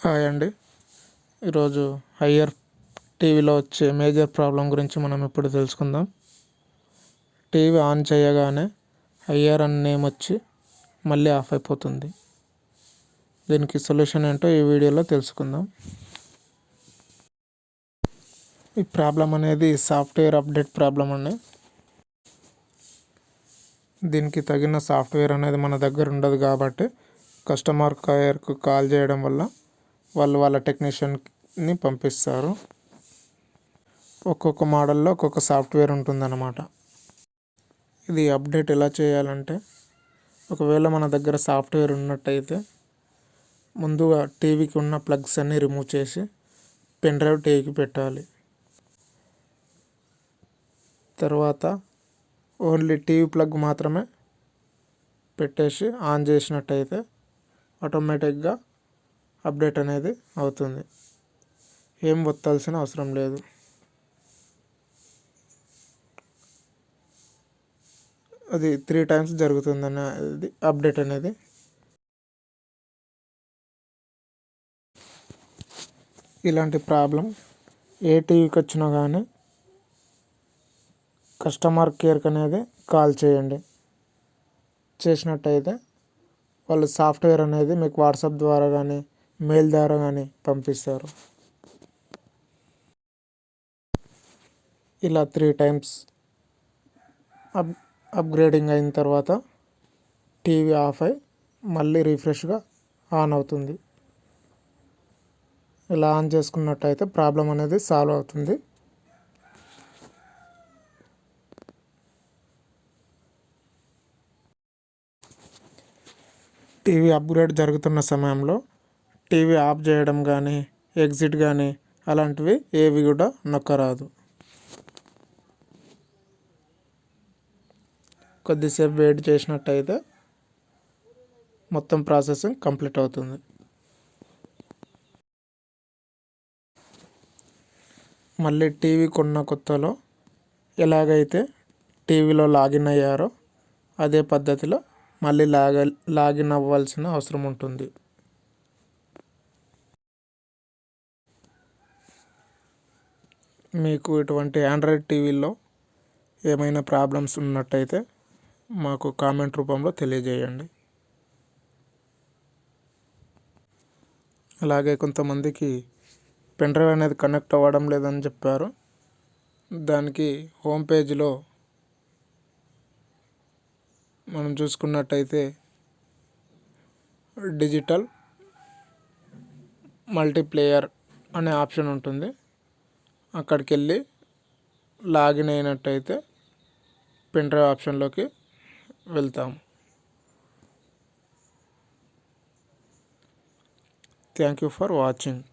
Hi అండి. ఈరోజు higher టీవీలో వచ్చే మేజర్ ప్రాబ్లం గురించి మనం ఇప్పుడు తెలుసుకుందాం. టీవీ ఆన్ చేయగానే హయ్యర్ అనే నేమ్ వచ్చి మళ్ళీ ఆఫ్ అయిపోతుంది. దీనికి సొల్యూషన్ ఏంటో ఈ వీడియోలో తెలుసుకుందాం. ఈ ప్రాబ్లం అనేది సాఫ్ట్వేర్ అప్డేట్ ప్రాబ్లం అండి. దీనికి తగిన సాఫ్ట్వేర్ అనేది మన దగ్గర ఉండదు కాబట్టి కస్టమర్ కేర్కు కాల్ చేయడం వల్ల వాళ్ళు వాళ్ళ టెక్నీషియన్ని పంపిస్తారు. ఒక్కొక్క మోడల్లో ఒక్కొక్క సాఫ్ట్వేర్ ఉంటుందన్నమాట. ఇది అప్డేట్ ఎలా చేయాలంటే, ఒకవేళ మన దగ్గర సాఫ్ట్వేర్ ఉన్నట్టయితే ముందుగా టీవీకి ఉన్న ప్లగ్స్ అన్నీ రిమూవ్ చేసి పెన్ డ్రైవ్ టీవీకి పెట్టాలి. తర్వాత ఓన్లీ టీవీ ప్లగ్ మాత్రమే పెట్టేసి ఆన్ చేసినట్టయితే ఆటోమేటిక్గా అప్డేట్ అనేది అవుతుంది. ఏం ఒత్తాల్సిన అవసరం లేదు. అది 3 times జరుగుతుందనేది అప్డేట్ అనేది. ఇలాంటి ప్రాబ్లం ఏ టీవీకి వచ్చినా కానీ కస్టమర్ కేర్కి అనేది కాల్ చేయండి. చేసినట్టయితే వాళ్ళు సాఫ్ట్వేర్ అనేది మీకు వాట్సాప్ ద్వారా కానీ మెయిల్ ద్వారా కానీ పంపిస్తారు. ఇలా 3 times అప్గ్రేడింగ్ అయిన తర్వాత టీవీ ఆఫ్ అయి మళ్ళీ రీఫ్రెష్గా ఆన్ అవుతుంది. ఇలా ఆన్ చేసుకున్నట్టయితే ప్రాబ్లం అనేది సాల్వ్ అవుతుంది. టీవీ అప్గ్రేడ్ జరుగుతున్న సమయంలో టీవీ ఆఫ్ చేయడం కానీ ఎగ్జిట్ కానీ అలాంటివి ఏవి కూడా నొక్కరాదు. కొద్దిసేపు వెయిట్ చేసినట్టయితే మొత్తం ప్రాసెసింగ్ కంప్లీట్ అవుతుంది. మళ్ళీ టీవీ కొన్న కొత్తలో ఎలాగైతే టీవీలో లాగిన్ అయ్యారో అదే పద్ధతిలో మళ్ళీ లాగిన్ అవ్వాల్సిన అవసరం ఉంటుంది. మీకు ఇటువంటి ఆండ్రాయిడ్ టీవీలో ఏమైనా ప్రాబ్లమ్స్ ఉన్నట్టయితే మాకు కామెంట్ రూపంలో తెలియజేయండి. అలాగే కొంతమందికి పెన్ డ్రైవ్ అనేది కనెక్ట్ అవ్వడం లేదని చెప్పారు. దానికి హోమ్ పేజీలో మనం చూసుకున్నట్టయితే డిజిటల్ మల్టీప్లేయర్ అనే ఆప్షన్ ఉంటుంది. అక్కడికి వెళ్ళి లాగిన్ అయినట్టయితే పెన్ డ్రైవ్ ఆప్షన్లోకి వెళ్తాము. Thank you for watching.